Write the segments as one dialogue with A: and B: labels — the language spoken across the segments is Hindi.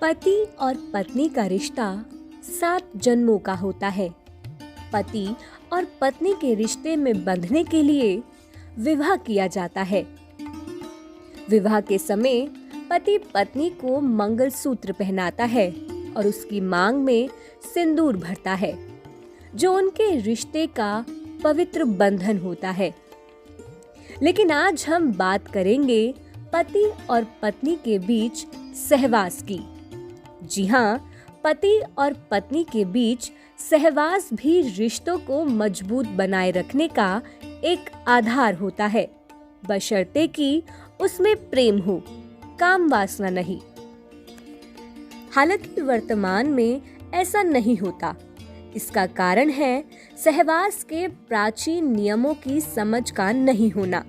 A: पति और पत्नी का रिश्ता 7 जन्मों का होता है। पति और पत्नी के रिश्ते में बंधने के लिए विवाह किया जाता है। विवाह के समय पति पत्नी को मंगलसूत्र पहनाता है और उसकी मांग में सिंदूर भरता है, जो उनके रिश्ते का पवित्र बंधन होता है। लेकिन आज हम बात करेंगे पति और पत्नी के बीच सहवास की। जी हाँ, पति और पत्नी के बीच सहवास भी रिश्तों को मजबूत बनाए रखने का एक आधार होता है, बशर्ते कि उसमें प्रेम हो, काम वासना नहीं। हालांकि वर्तमान में ऐसा नहीं होता। इसका कारण है सहवास के प्राचीन नियमों की समझ का नहीं होना।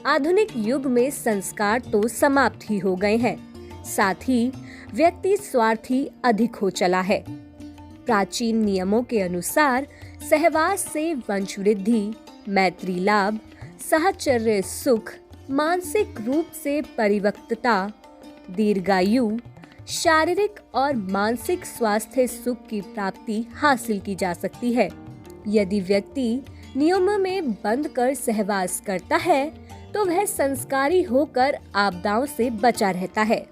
A: आधुनिक युग में संस्कार तो समाप्त ही हो गए हैं, साथ ही व्यक्ति स्वार्थी अधिक हो चला है। प्राचीन नियमों के अनुसार सहवास से वंशवृद्धि, मैत्री लाभ, साहचर्य सुख, मानसिक रूप से परिपक्वता, दीर्घायु, शारीरिक और मानसिक स्वास्थ्य सुख की प्राप्ति हासिल की जा सकती है। यदि व्यक्ति नियमों में बंध कर सहवास करता है तो वह संस्कारी होकर आपदाओं से बचा रहता है।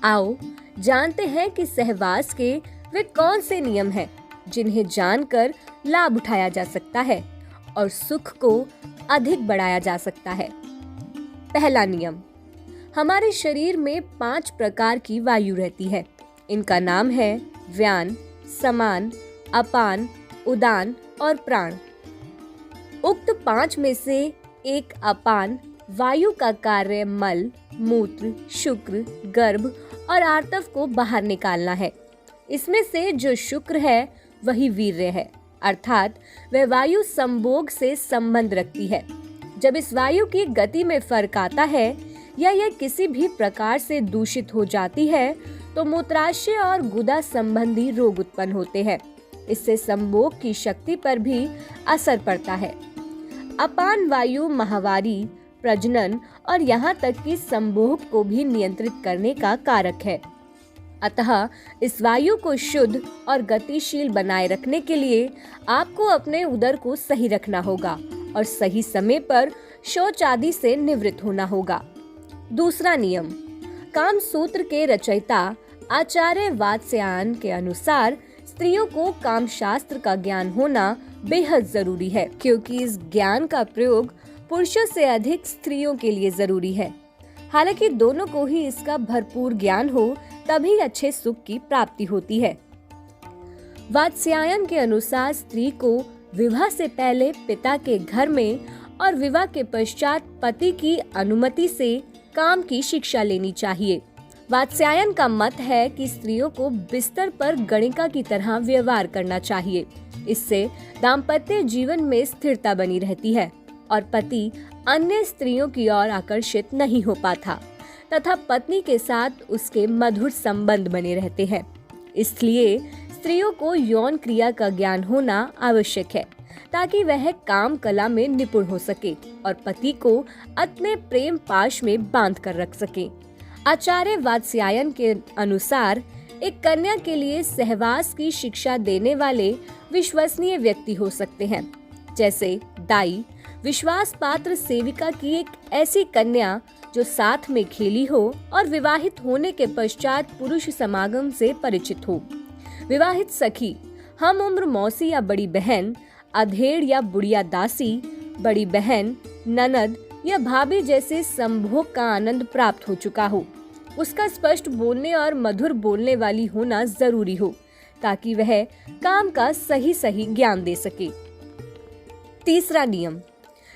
A: आओ जानते हैं कि सहवास के वे कौन से नियम हैं जिन्हें जानकर लाभ उठाया जा सकता है और सुख को अधिक बढ़ाया जा सकता है। पहला नियम, हमारे शरीर में 5 प्रकार की वायु रहती है। इनका नाम है व्यान, समान, अपान, उदान और प्राण। उक्त 5 में से एक अपान वायु का कार्य मल, मूत्र, शुक्र, गर्भ और आर्तव को बाहर निकालना है। इसमें से जो शुक्र है वही वीर्य है, अर्थात वह वायु संभोग से संबंध रखती है। जब इस वायु की गति में फर्क आता है या यह किसी भी प्रकार से दूषित हो जाती है तो मूत्राशय और गुदा संबंधी रोग उत्पन्न होते हैं। इससे संभोग की शक्ति पर भी असर पड़ता है। अपान वायु माहवारी, प्रजनन और यहाँ तक कि संभोग को भी नियंत्रित करने का कारक है। अतः इस वायु को शुद्ध और गतिशील बनाए रखने के लिए आपको अपने उदर को सही रखना होगा और सही समय पर शौच आदि से निवृत्त होना होगा। दूसरा नियम, कामसूत्र के रचयिता आचार्य वात्स्यायन के अनुसार स्त्रियों को काम शास्त्र का ज्ञान होना बेहद जरूरी है, क्योंकि इस ज्ञान का प्रयोग पुरुषों से अधिक स्त्रियों के लिए जरूरी है। हालांकि दोनों को ही इसका भरपूर ज्ञान हो तभी अच्छे सुख की प्राप्ति होती है। वात्स्यायन के अनुसार स्त्री को विवाह से पहले पिता के घर में और विवाह के पश्चात पति की अनुमति से काम की शिक्षा लेनी चाहिए। वात्स्यायन का मत है कि स्त्रियों को बिस्तर पर गणिका की तरह व्यवहार करना चाहिए। इससे दाम्पत्य जीवन में स्थिरता बनी रहती है और पति अन्य स्त्रियों की ओर आकर्षित नहीं हो पाता तथा पत्नी के साथ उसके मधुर संबंध बने रहते हैं। इसलिए स्त्रियों को यौन क्रिया का ज्ञान होना आवश्यक है ताकि वह काम कला में निपुण हो सके और पति को अपने प्रेम पाश में बांध कर रख सके। आचार्य वात्स्यायन के अनुसार एक कन्या के लिए सहवास की शिक्षा देने वाले विश्वसनीय व्यक्ति हो सकते हैं, जैसे दाई, विश्वास पात्र सेविका की एक ऐसी कन्या जो साथ में खेली हो और विवाहित होने के पश्चात पुरुष समागम से परिचित हो। विवाहित सखी, हम उम्र मौसी या बड़ी बहन, अधेड़ या बुढ़िया दासी, बड़ी बहन, ननद या भाभी जैसे संभोग का आनंद प्राप्त हो चुका हो। उसका स्पष्ट बोलने और मधुर बोलने वाली होना जरूरी हो ताकि वह काम का सही ज्ञान दे सके। तीसरा नियम,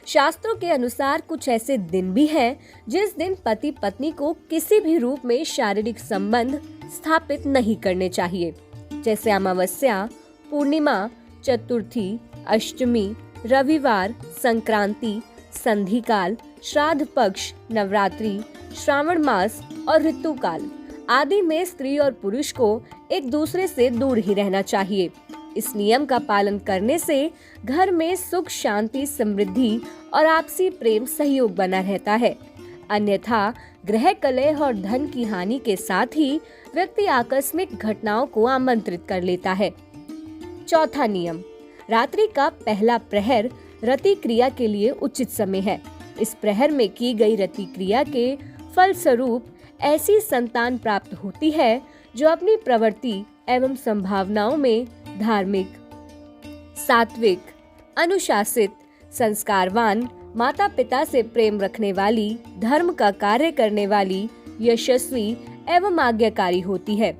A: शास्त्रों के अनुसार कुछ ऐसे दिन भी हैं जिस दिन पति पत्नी को किसी भी रूप में शारीरिक संबंध स्थापित नहीं करने चाहिए, जैसे अमावस्या, पूर्णिमा, चतुर्थी, अष्टमी, रविवार, संक्रांति, संधिकाल, श्राद्ध पक्ष, नवरात्रि, श्रावण मास और ऋतुकाल आदि में स्त्री और पुरुष को एक दूसरे से दूर ही रहना चाहिए। इस नियम का पालन करने से घर में सुख, शांति, समृद्धि और आपसी प्रेम सहयोग बना रहता है। अन्यथा ग्रह कलह और धन की हानि के साथ ही व्यक्ति आकस्मिक घटनाओं को आमंत्रित कर लेता है। चौथा नियम, रात्रि का पहला प्रहर रति क्रिया के लिए उचित समय है। इस प्रहर में की गई रति क्रिया के फलस्वरूप ऐसी संतान प्राप्त होती है जो अपनी प्रवृत्ति एवं संभावनाओं में धार्मिक, सात्विक, अनुशासित, संस्कारवान, माता पिता से प्रेम रखने वाली, धर्म का कार्य करने वाली, यशस्वी एवं आज्ञाकारी होती है।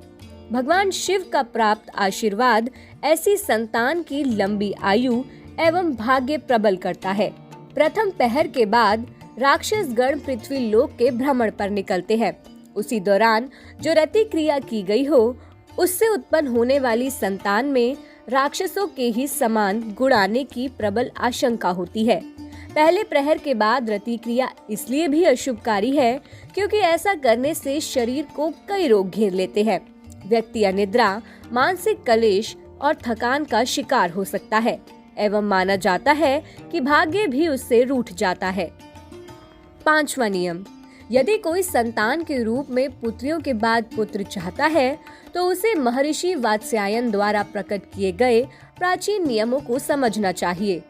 A: भगवान शिव का प्राप्त आशीर्वाद ऐसी संतान की लंबी आयु एवं भाग्य प्रबल करता है। प्रथम पहर के बाद राक्षस गण पृथ्वी लोक के भ्रमण पर निकलते हैं। उसी दौरान जो रति क्रिया की गई हो उससे उत्पन्न होने वाली संतान में राक्षसों के ही समान गुण आने की प्रबल आशंका होती है। पहले प्रहर के बाद रति क्रिया इसलिए भी अशुभकारी है क्योंकि ऐसा करने से शरीर को कई रोग घेर लेते हैं। व्यक्ति अनिद्रा, मानसिक कलेश और थकान का शिकार हो सकता है एवं माना जाता है कि भाग्य भी उससे रूठ जाता है। पांचवा नियम, यदि कोई संतान के रूप में पुत्रियों के बाद पुत्र चाहता है तो उसे महर्षि वात्स्यायन द्वारा प्रकट किए गए प्राचीन नियमों को समझना चाहिए।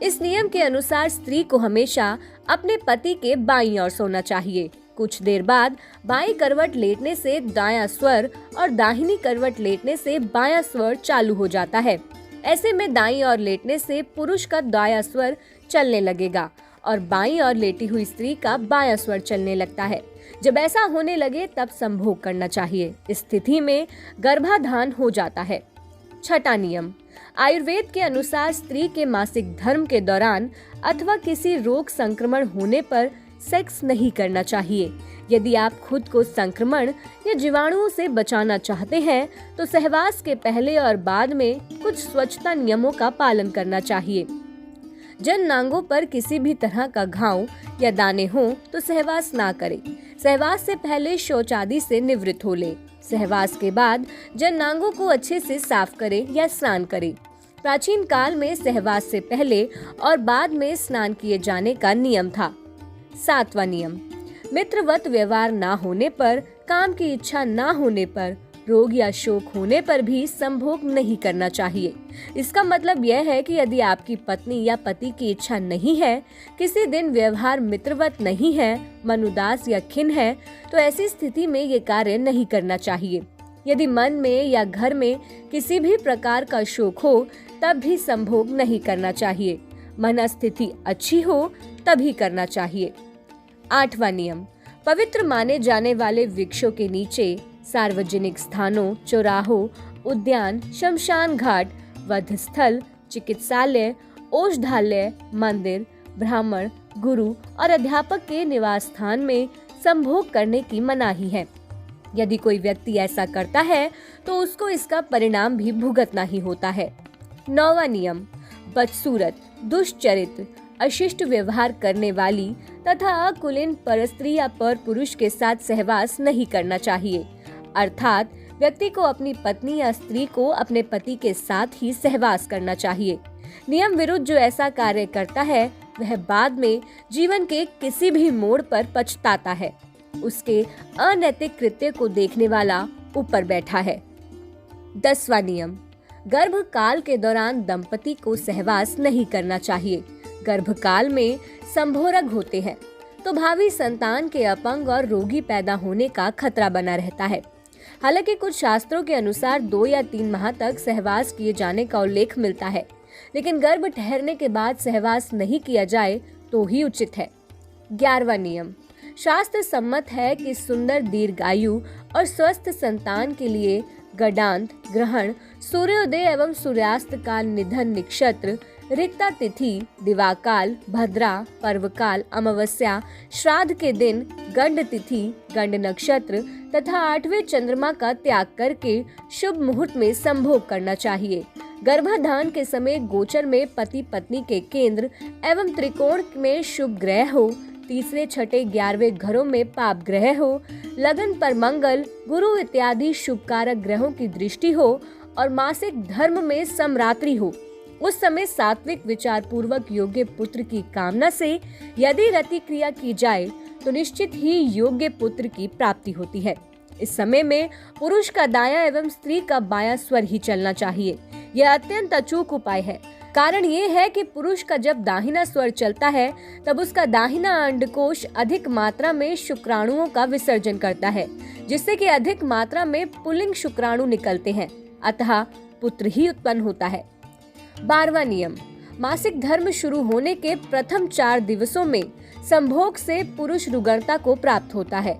A: इस नियम के अनुसार स्त्री को हमेशा अपने पति के बाईं ओर सोना चाहिए। कुछ देर बाद बाईं करवट लेटने से दायां स्वर और दाहिनी करवट लेटने से बायां स्वर चालू हो जाता है। ऐसे में दाईं ओर लेटने से पुरुष का दायां स्वर चलने लगेगा और बाईं ओर लेटी हुई स्त्री का बायां स्वर चलने लगता है। जब ऐसा होने लगे तब संभोग करना चाहिए। इस स्थिति में गर्भाधान हो जाता है। छठा नियम, आयुर्वेद के अनुसार स्त्री के मासिक धर्म के दौरान अथवा किसी रोग संक्रमण होने पर सेक्स नहीं करना चाहिए। यदि आप खुद को संक्रमण या जीवाणुओं से बचाना चाहते हैं तो सहवास के पहले और बाद में कुछ स्वच्छता नियमों का पालन करना चाहिए। जन नांगों पर किसी भी तरह का घाव या दाने हो तो सहवास ना करें। सहवास से पहले शौच आदि से निवृत्त हो ले। सहवास के बाद जन नांगों को अच्छे से साफ करें या स्नान करें। प्राचीन काल में सहवास से पहले और बाद में स्नान किए जाने का नियम था। सातवां नियम, मित्रवत व्यवहार ना होने पर, काम की इच्छा ना होने पर, रोग या शोक होने पर भी संभोग नहीं करना चाहिए। इसका मतलब यह है कि यदि आपकी पत्नी या पति की इच्छा नहीं है, किसी दिन व्यवहार मित्रवत नहीं है, मन उदास या खिन्न है, तो ऐसी स्थिति में ये कार्य नहीं करना चाहिए। यदि मन में या घर में किसी भी प्रकार का शोक हो तब भी संभोग नहीं करना चाहिए। मन स्थिति अच्छी हो तभी करना चाहिए। आठवां नियम, पवित्र माने जाने वाले वृक्षों के नीचे, सार्वजनिक स्थानों, चौराहों, उद्यान, शमशान घाट, वध स्थल, चिकित्सालय, औषधालय, मंदिर, ब्राह्मण, गुरु और अध्यापक के निवास स्थान में संभोग करने की मनाही है। यदि कोई व्यक्ति ऐसा करता है तो उसको इसका परिणाम भी भुगतना ही होता है। नौवां नियम, बदसूरत, दुष्चरित्र, अशिष्ट व्यवहार करने वाली तथा अकुलीन परस्त्री या पर पुरुष के साथ सहवास नहीं करना चाहिए। अर्थात व्यक्ति को अपनी पत्नी या स्त्री को अपने पति के साथ ही सहवास करना चाहिए। नियम विरुद्ध जो ऐसा कार्य करता है वह बाद में जीवन के किसी भी मोड़ पर पछताता है। उसके अनैतिक कृत्य को देखने वाला ऊपर बैठा है। 10वां नियम, गर्भकाल के दौरान दंपति को सहवास नहीं करना चाहिए। गर्भकाल में संभोरग होते हैं तो भावी संतान के अपंग और रोगी पैदा होने का खतरा बना रहता है। हालांकि कुछ शास्त्रों के अनुसार 2 या 3 माह तक सहवास किए जाने का उल्लेख मिलता है, लेकिन गर्भ ठहरने के बाद सहवास नहीं किया जाए तो ही उचित है। 11वां नियम, शास्त्र सम्मत है कि सुंदर दीर्घायु और स्वस्थ संतान के लिए गडांत, ग्रहण, सूर्योदय एवं सूर्यास्त काल, निधन नक्षत्र, रिक्ता तिथि, दिवाकाल, भद्रा, पर्वकाल, अमावस्या, श्राद्ध के दिन, गंड तिथि, गंड नक्षत्र तथा 8वें चंद्रमा का त्याग करके शुभ मुहूर्त में संभोग करना चाहिए। गर्भाधान के समय गोचर में पति पत्नी के केंद्र एवं त्रिकोण में शुभ ग्रह हो, 3रे, 6ठे, 11वें घरों में पाप ग्रह हो, लगन पर मंगल, गुरु इत्यादि शुभ कारक ग्रहों की दृष्टि हो और मासिक धर्म में समरात्रि हो, उस समय सात्विक विचार पूर्वक योग्य पुत्र की कामना से यदि रति क्रिया की जाए तो निश्चित ही योग्य पुत्र की प्राप्ति होती है। इस समय में पुरुष का दायां एवं स्त्री का बायां स्वर ही चलना चाहिए। यह अत्यंत अचूक उपाय है। कारण ये है कि पुरुष का जब दाहिना स्वर चलता है तब उसका दाहिना अंडकोश अधिक मात्रा में शुक्राणुओं का विसर्जन करता है, जिससे कि अधिक मात्रा में पुल्लिंग शुक्राणु निकलते हैं, अतः पुत्र ही उत्पन्न होता है। 12वां नियम, मासिक धर्म शुरू होने के प्रथम 4 दिवसों में संभोग से पुरुष रुग्णता को प्राप्त होता है।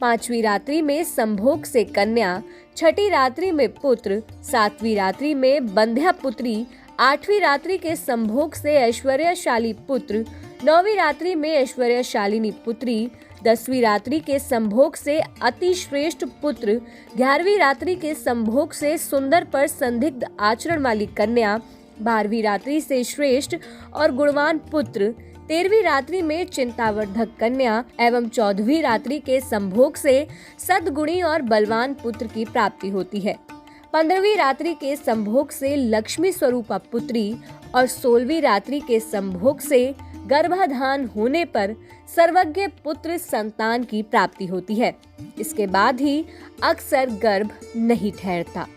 A: 5वीं रात्रि में संभोग से कन्या, 6ठी रात्रि में पुत्र, 7वीं रात्रि में बंध्या पुत्री, 8वीं रात्रि के संभोग से ऐश्वर्यशाली पुत्र, 9वीं रात्रि में ऐश्वर्यशालिनी पुत्री, 10वीं रात्रि के संभोग से अति श्रेष्ठ पुत्र, 11वीं रात्रि के संभोग से सुंदर पर संदिग्ध आचरण वाली कन्या, 12वीं रात्रि से श्रेष्ठ और गुणवान पुत्र, 13वीं रात्रि में चिंतावर्धक कन्या एवं 14वीं रात्रि के संभोग से सद्गुणी और बलवान पुत्र की प्राप्ति होती है। 15वीं रात्रि के संभोग से लक्ष्मी स्वरूपा पुत्री और 16वीं रात्रि के संभोग से गर्भाधान होने पर सर्वज्ञ पुत्र संतान की प्राप्ति होती है। इसके बाद ही अक्सर गर्भ नहीं ठहरता।